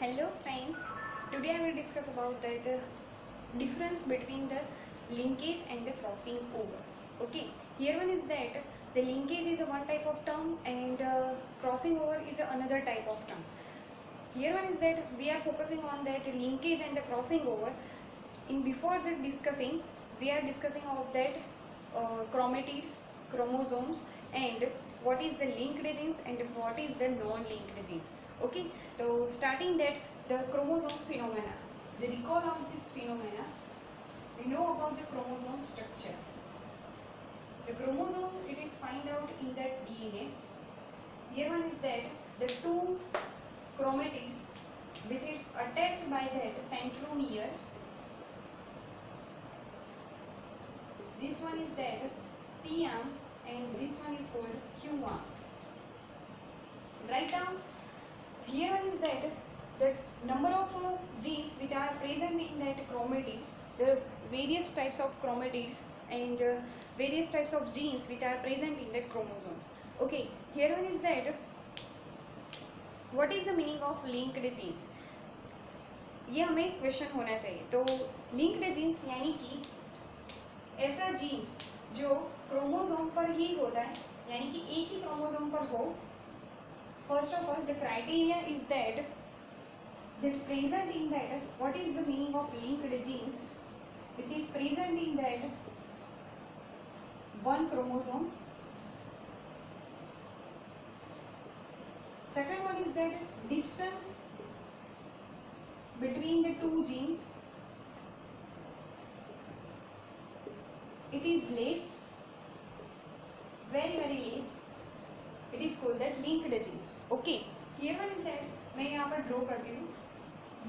Hello friends, today I will discuss about the difference between the linkage and the crossing over. Okay, here one is that the linkage is a one type of term and crossing over is another type of term. Here one is that we are focusing on that linkage and the crossing over. In before the discussing, we are discussing about that chromatids, chromosomes, and what is the linked genes and what is the non-linked genes. Okay, so starting that the chromosome phenomena, the recall of this phenomena, we know about the chromosome structure. The chromosomes, it is find out in that DNA. Here one is that the two chromatids with its attached by that centromere. This one is that P-arm and this one is called Q-arm. Write down. Here one is that the number of genes which are present in that chromatids, the various types of chromatids and various types of genes which are present in that chromosomes. Okay, here one is that what is the meaning of linked genes? ये हमें question होना चाहिए. तो linked genes यानी कि ऐसा jeans जो chromosome पर ही होता है, यानी कि एक ही क्रोमोसोम पर हो. First of all the criteria is that present in that what is the meaning of linked genes which is present in that one chromosome. Second one is that distance between the two genes, it is less, very less. It is called that linked genes. Okay, here one is that मैं यहाँ पर draw करती हूँ.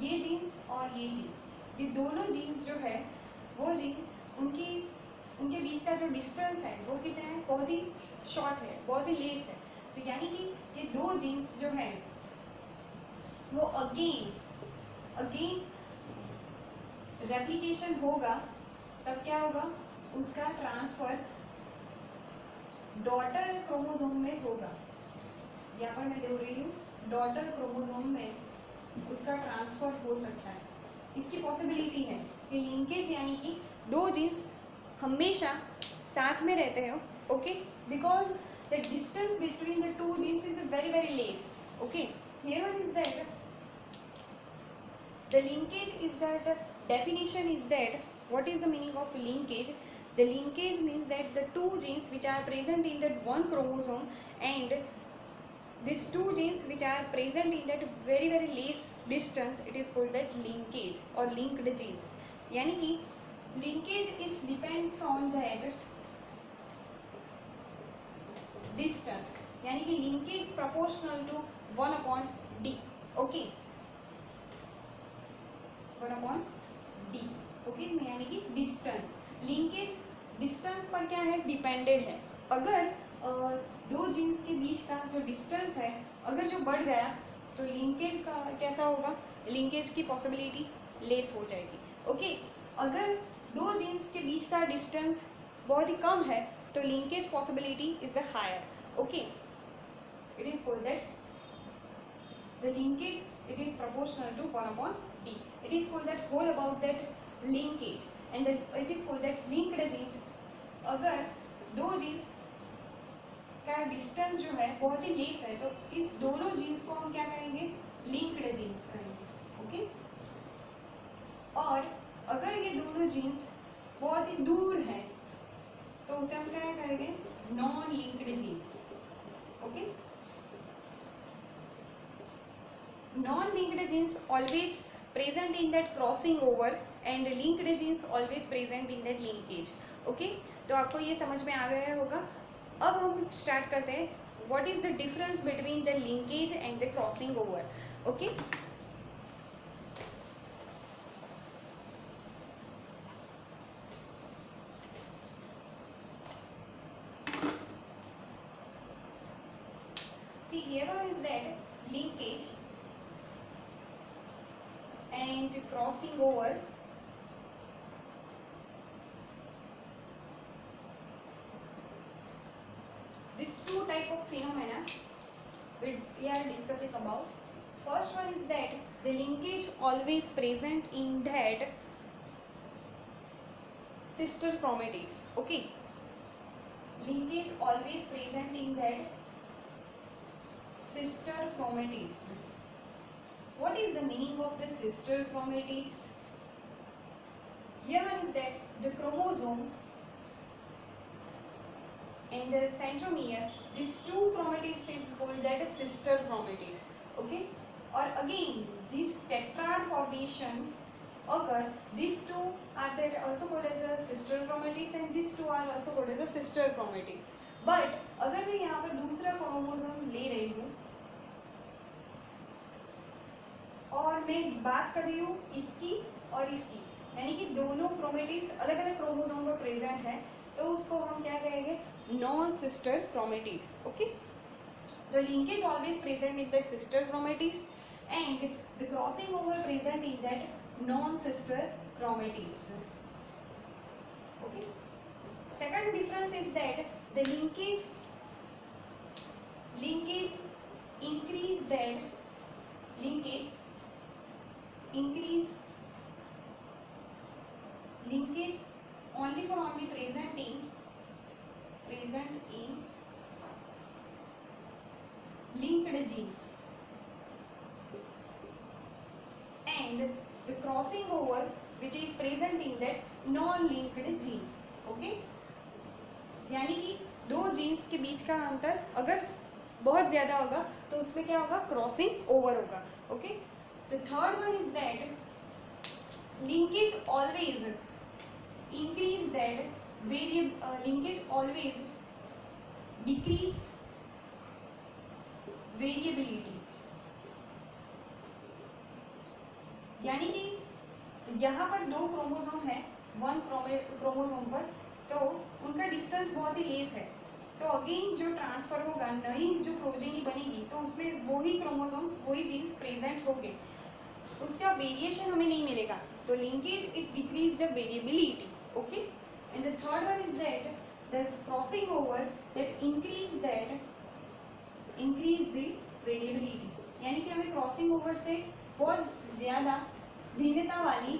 ये jeans और ये gene, ये दोनों जीन्स जो है वो जीन उनके बीच का जो डिस्टेंस है वो कितना है, बहुत ही शॉर्ट है, बहुत ही लेस है. तो यानी कि ये दो जीन्स जो है वो अगेन रेप्लिकेशन होगा. तब क्या होगा, उसका ट्रांसफर डॉटर क्रोमोसोम में होगा. यहाँ पर मैं दे रही हूँ डॉटर क्रोमोसोम में उसका ट्रांसफर हो सकता है. इसकी पॉसिबिलिटी है कि लिंकेज यानी कि दो जीन्स हमेशा साथ में रहते हो. Okay, because the distance between the two genes is very less. Okay, here one is that the linkage is that definition is that what is the meaning of linkage. The linkage means that the two genes which are present in that one chromosome and these two genes which are present in that very less distance, it is called that linkage or linked genes. यानी कि linkage is depends on that distance, यानी कि linkage proportional to 1/d. okay, 1/d. Okay, यानी कि distance, linkage distance पर क्या है, depended है. अगर दो जीन्स के बीच का जो डिस्टेंस है अगर जो बढ़ गया तो लिंकेज का कैसा होगा, लिंकेज की पॉसिबिलिटी लेस हो जाएगी. ओके, अगर दो जीन्स के बीच का डिस्टेंस बहुत ही कम है तो linkage possibility is a higher. Okay, it is called that the linkage, it is proportional to 1/d. It is called that whole about that linkage and it is called that linked genes. अगर दो jeans का distance जो है बहुत ही less है तो इस दोनों जीन्स को हम क्या कहेंगे, लिंक्ड जीन्स कहेंगे. ओके, और अगर ये दोनों जीन्स बहुत ही दूर है तो उसे हम क्या कहेंगे, non linked genes. Okay, non-linked genes always present in that crossing over and linked genes always present in that linkage. okay, तो आपको ये समझ में आ गया होगा. अब हम स्टार्ट करते हैं, what is the difference between the linkage and the crossing over. okay, see here one is that linkage and crossing over. These two type of phenomena we are discussing about. First one is that the linkage always present in that sister chromatids. Okay, linkage always present in that sister chromatids. What is the meaning of the sister chromatids? Here one is that the chromosome and the centromere, these two chromatids is called that sister chromatids. Okay, or again this tetrad formation occur, these two are that also called as a sister chromatids and these two are also called as a sister chromatids. But अगर मैं यहाँ पर दूसरा chromosome ले रही हूँ और मैं बात कर रही हूँ इसकी और इसकी, यानी कि दोनों क्रोमेटिड्स अलग अलग क्रोमोसोम पर प्रेजेंट है, तो उसको हम क्या कहेंगे, non sister chromatids. Okay, the linkage always present in the sister chromatids and the crossing over present in that non sister chromatids. Okay, second difference is that the linkage increase only for only present in linked genes and the crossing over which is present in that non-linked genes. Okay, यानी कि दो jeans के बीच का अंतर अगर बहुत ज़्यादा होगा तो उसमें क्या होगा, क्रॉसिंग ओवर होगा. Okay, the third one is that linkage always increase that linkage always decrease variability. यानी कि यहाँ पर दो क्रोमोसोम है वन क्रोमोसोम पर, तो उनका डिस्टेंस बहुत ही लेस है, तो अगेन जो ट्रांसफर होगा, नई जो प्रोजेनी बनेगी, तो उसमें वही क्रोमोसोम्स वही जीन्स प्रेजेंट होंगे, उसका वेरिएशन हमें नहीं मिलेगा. तो linkage it decrease the variability. Okay, and the third one is that the crossing over that increase the variability. यानी कि हमें क्रॉसिंग ओवर से बहुत ज़्यादा भिन्नता वाली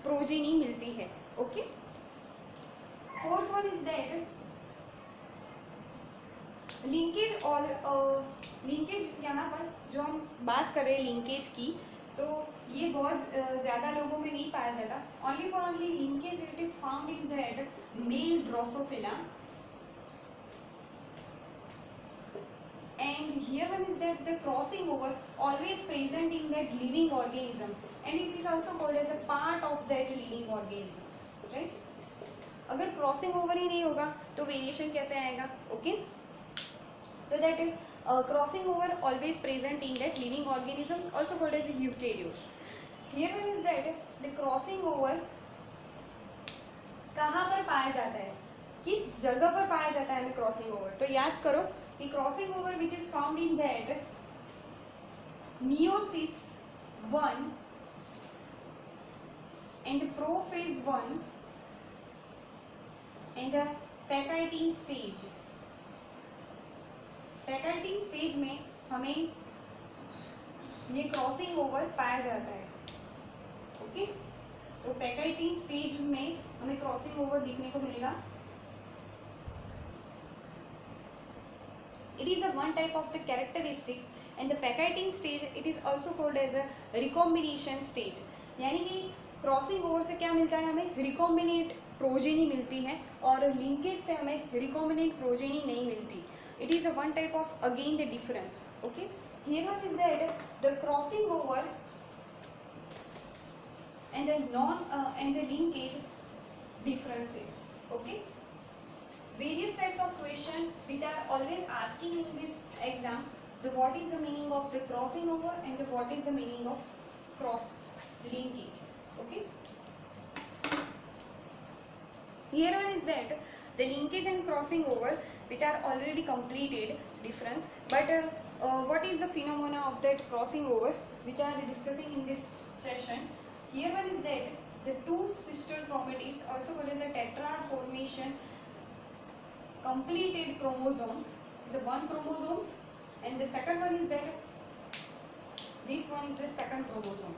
प्रोजेनी मिलती है. Okay, fourth one is that linkage यहाँ पर जो हम बात कर रहे हैं लिंकेज की, तो ये बहुत ज़्यादा लोगों में नहीं पाया जाता. Only for only linkage it is found in that male Drosophila and here one is that the crossing over always present in that living organism and it is also called as a part of that living organism. right, अगर crossing over ही नहीं होगा तो variation कैसे आएगा. Okay, so that crossing over always present in that living organism also called as eukaryotes. Here one is that the crossing over कहाँ पर पाया जाता है, किस जगह पर पाया जाता है हमें क्रॉसिंग ओवर. तो याद करो कि crossing over which is found in that meiosis 1 and prophase 1 and the pachytene stage. Pachytene stage में हमें ये क्रॉसिंग ओवर पाया जाता है. ओके, तो पैकाइटिन स्टेज में हमें क्रॉसिंग ओवर देखने को मिलेगा. It is a one type of the characteristics and the पैकाइटिन stage it is also called as a recombination stage. यानी कि क्रॉसिंग ओवर से क्या मिलता है, हमें रिकॉम्बिनेट प्रोजेनी मिलती है और लिंकेज से हमें रिकॉम्बिनेट प्रोजेनी नहीं मिलती. It is a one type of again the difference. Okay, here one is that the crossing over and the linkage differences. Okay, various types of question which are always asking in this exam, the what is the meaning of the crossing over and the what is the meaning of cross linkage. Okay, here one is that the linkage and crossing over which are already completed difference, but what is the phenomena of that crossing over which are discussing in this session. Here one is that the two sister chromatids also called as a tetrad formation completed chromosomes is a one chromosomes, and the second one is that This one is the second chromosome.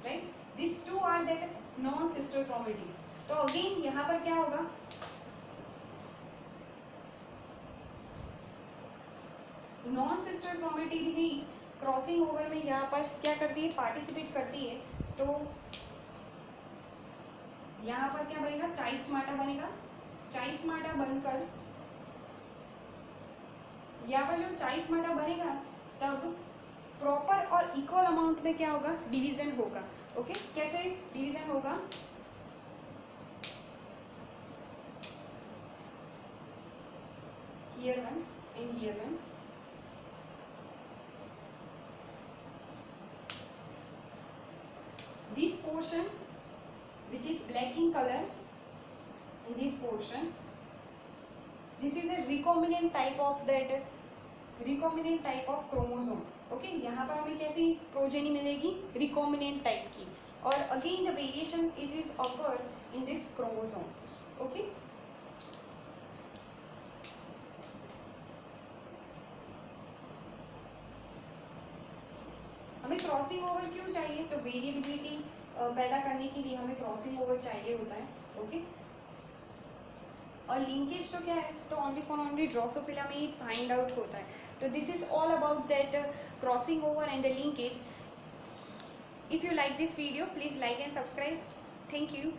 Right? These two are that non-sister chromatids. तो again यहाँ पर क्या होगा, non sister chromatid ही crossing over में यहाँ पर क्या करती है, पार्टिसिपेट करती है. तो यहाँ पर क्या बनेगा, चाइस्माटा बनेगा. चाइस्माटा बनकर यहाँ पर जो चाइस्माटा बनेगा तब प्रॉपर और इक्वल अमाउंट में क्या होगा, डिवीजन होगा. ओके, कैसे डिवीजन होगा, here one and here one. This portion which is black in color, in this portion, this is a recombinant type of that, recombinant type of chromosome. Okay, यहाँ पर हमें कैसी प्रोजेनी मिलेगी, recombinant type की. और again the variation is occur in this chromosome. Okay, हमें crossing over क्यों चाहिए, तो वेरिएबिलिटी पैदा करने के लिए हमें क्रॉसिंग ओवर चाहिए होता है. ओके, और लिंकेज तो क्या है, तो ओनली फॉर ओनली ड्रोसोफिला में ही फाइंड आउट होता है. तो this is all about that crossing over and the linkage. If you like this video, please like and subscribe. Thank you.